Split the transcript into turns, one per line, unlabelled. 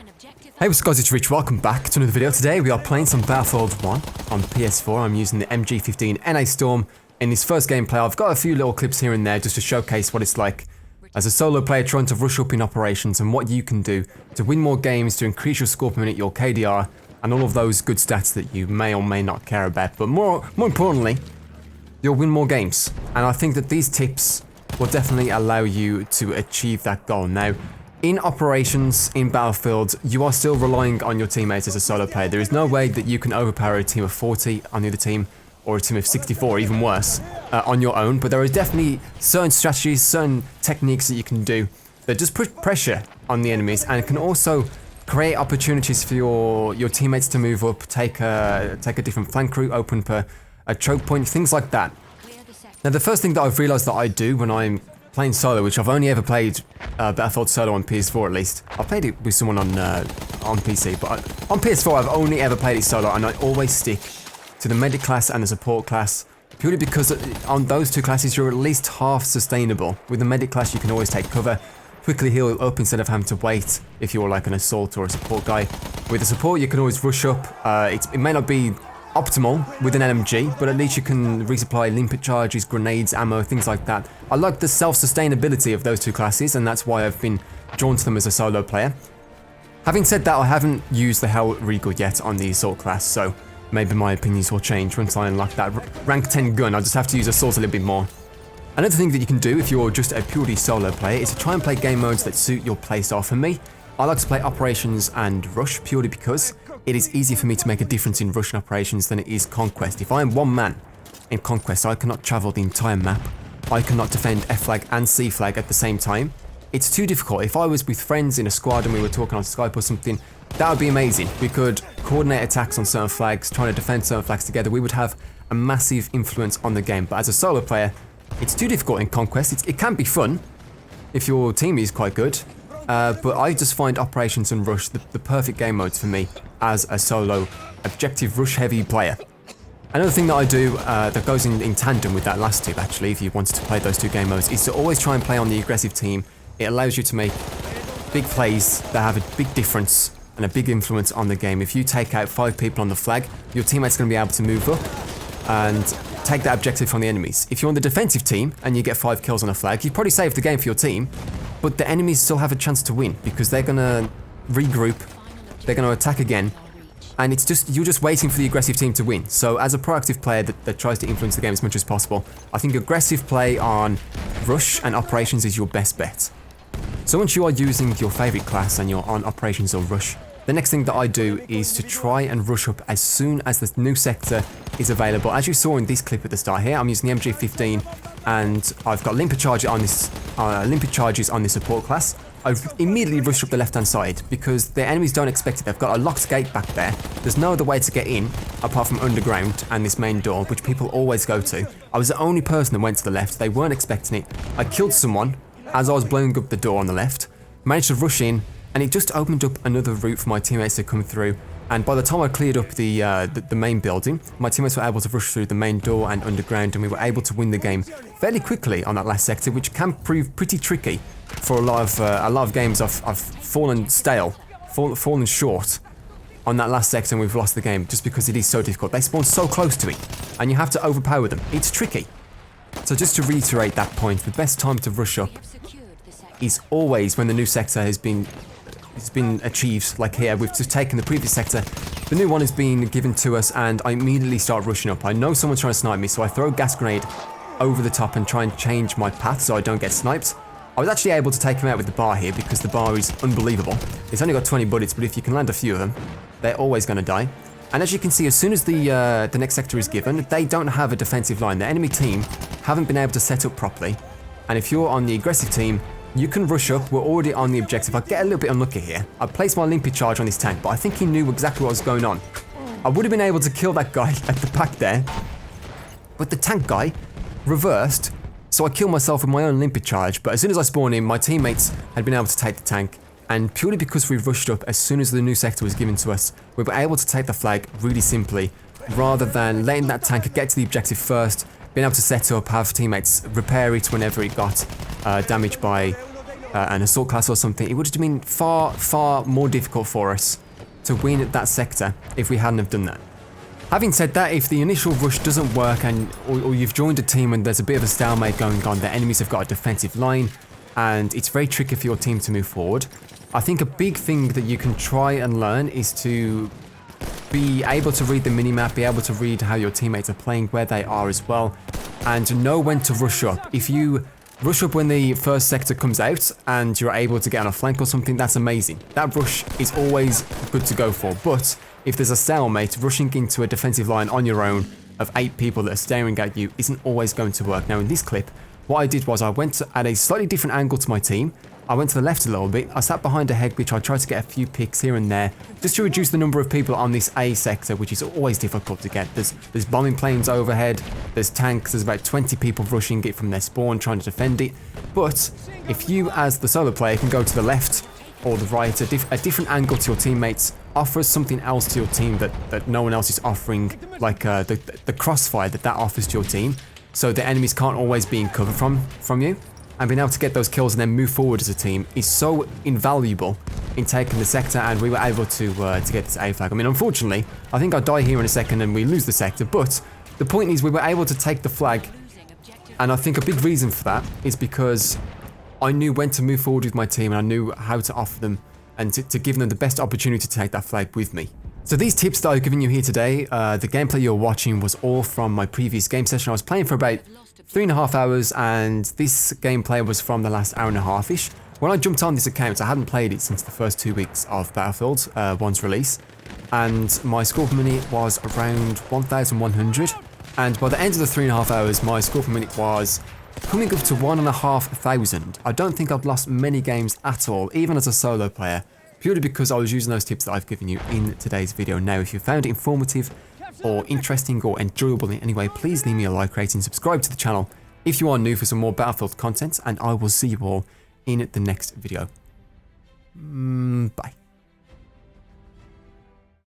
Hey, what's up guys, it's Rich, welcome back to another video. Today we are playing some Battlefield 1 on PS4. I'm using the MG15 NA Storm. In this first gameplay, I've got a few little clips here and there just to showcase what it's like as a solo player trying to rush up in operations and what you can do to win more games, to increase your score per minute, your KDR, and all of those good stats that you may or may not care about. But more importantly, you'll win more games. And I think that these tips will definitely allow you to achieve that goal. Now, in operations, in Battlefield, you are still relying on your teammates as a solo player. There is no way that you can overpower a team of 40 on the other team, or a team of 64, even worse, on your own. But there are definitely certain strategies, certain techniques that you can do that just put pressure on the enemies and can also create opportunities for your teammates to move up, take a different flank route, open up a choke point, things like that. Now, the first thing that I've realized that I do when I'm playing solo, which I've only ever played Battlefield solo on PS4 at least. I've played it with someone on PC, but on PS4 I've only ever played it solo, and I always stick to the medic class and the support class, purely because on those two classes you're at least half sustainable. With the medic class you can always take cover, quickly heal up instead of having to wait if you're like an assault or a support guy. With the support you can always rush up. It may not be optimal with an LMG, but at least you can resupply limpet charges, grenades, ammo, things like that. I like the self-sustainability of those two classes, and that's why I've been drawn to them as a solo player. Having said that, I haven't used the Hell Regal yet on the assault class, so maybe my opinions will change once I unlock that rank 10 gun. I'll just have to use assault a little bit more. Another thing that you can do if you're just a purely solo player is to try and play game modes that suit your playstyle. For me, I like to play operations and rush purely because it is easier for me to make a difference in rush and operations than it is conquest. If I am one man in conquest, I cannot travel the entire map. I cannot defend F flag and C flag at the same time. It's too difficult. If I was with friends in a squad and we were talking on Skype or something, that would be amazing. We could coordinate attacks on certain flags, trying to defend certain flags together. We would have a massive influence on the game. But as a solo player, it's too difficult in conquest. It can be fun if your team is quite good. But I just find operations and rush the perfect game modes for me as a solo objective rush heavy player. Another thing that I do that goes in tandem with that last tip, actually, if you wanted to play those two game modes, is to always try and play on the aggressive team. It allows you to make big plays that have a big difference and a big influence on the game. If you take out 5 people on the flag, your teammate's going to be able to move up and take that objective from the enemies. If you're on the defensive team and you get 5 kills on a flag, you probably saved the game for your team, but the enemies still have a chance to win because they're going to regroup, they're going to attack again, and it's just you're just waiting for the aggressive team to win. So as a proactive player that tries to influence the game as much as possible, I think aggressive play on rush and operations is your best bet. So once you are using your favorite class and you're on operations or rush, the next thing that I do is to try and rush up as soon as the new sector is available. As you saw in this clip at the start here, I'm using the MG15 and I've got limpet charges on this support class. I've immediately rushed up the left-hand side because the enemies don't expect it. They've got a locked gate back there. There's no other way to get in apart from underground and this main door, which people always go to. I was the only person that went to the left. They weren't expecting it. I killed someone as I was blowing up the door on the left, managed to rush in, and it just opened up another route for my teammates to come through. And by the time I cleared up the main building, my teammates were able to rush through the main door and underground, and we were able to win the game fairly quickly on that last sector, which can prove pretty tricky for a lot of games. I've fallen stale, fallen short on that last sector, and we've lost the game just because it is so difficult. They spawn so close to it, and you have to overpower them. It's tricky. So just to reiterate that point, the best time to rush up is always when the new sector has been achieved. Like here, we've just taken the previous sector, the new one has been given to us, and I immediately start rushing up. I know someone's trying to snipe me, so I throw a gas grenade over the top and try and change my path so I don't get sniped. I was actually able to take him out with the bar here because the bar is unbelievable. It's only got 20 bullets, but if you can land a few of them, they're always going to die. And as you can see, as soon as the next sector is given, they don't have a defensive line. The enemy team haven't been able to set up properly, and if you're on the aggressive team, you can rush up. We're already on the objective. I get a little bit unlucky here. I placed my limpet charge on this tank, but I think he knew exactly what was going on. I would have been able to kill that guy at the back there, but the tank guy reversed, so I killed myself with my own limpet charge. But as soon as I spawned in, my teammates had been able to take the tank, and purely because we rushed up as soon as the new sector was given to us, we were able to take the flag really simply, rather than letting that tank get to the objective first, being able to set up, have teammates repair it whenever it got damaged by an assault class or something, it would have been far, far more difficult for us to win that sector if we hadn't have done that. Having said that, if the initial rush doesn't work or you've joined a team and there's a bit of a stalemate going on, the enemies have got a defensive line and it's very tricky for your team to move forward, I think a big thing that you can try and learn is to be able to read the minimap, be able to read how your teammates are playing, where they are as well, and know when to rush up. If you rush up when the first sector comes out and you're able to get on a flank or something, that's amazing. That rush is always good to go for, but if there's a stalemate, rushing into a defensive line on your own of 8 people that are staring at you isn't always going to work. Now in this clip, what I did was I went at a slightly different angle to my team. I went to the left a little bit, I sat behind a head which I tried to get a few picks here and there, just to reduce the number of people on this A sector, which is always difficult to get. There's bombing planes overhead, there's tanks, there's about 20 people rushing it from their spawn trying to defend it. But if you as the solo player can go to the left or the right, a different angle to your teammates, offers something else to your team that no one else is offering, like the crossfire that offers to your team, so the enemies can't always be in cover from you. And being able to get those kills and then move forward as a team is so invaluable in taking the sector, and we were able to get this A flag. I mean, unfortunately, I think I'll die here in a second and we lose the sector, but the point is we were able to take the flag, and I think a big reason for that is because I knew when to move forward with my team and I knew how to offer them and to give them the best opportunity to take that flag with me. So these tips that I've given you here today, the gameplay you're watching was all from my previous game session. I was playing for about 3.5 hours, and this gameplay was from the last hour and a half-ish. When I jumped on this account, I hadn't played it since the first 2 weeks of Battlefield 1's release, and my score per minute was around 1,100, and by the end of the 3.5 hours, my score per minute was coming up to 1,500. I don't think I've lost many games at all, even as a solo player, purely because I was using those tips that I've given you in today's video. Now, if you found it informative or interesting or enjoyable in any way, please leave me a like rating, subscribe to the channel if you are new for some more Battlefield content, and I will see you all in the next video. Bye.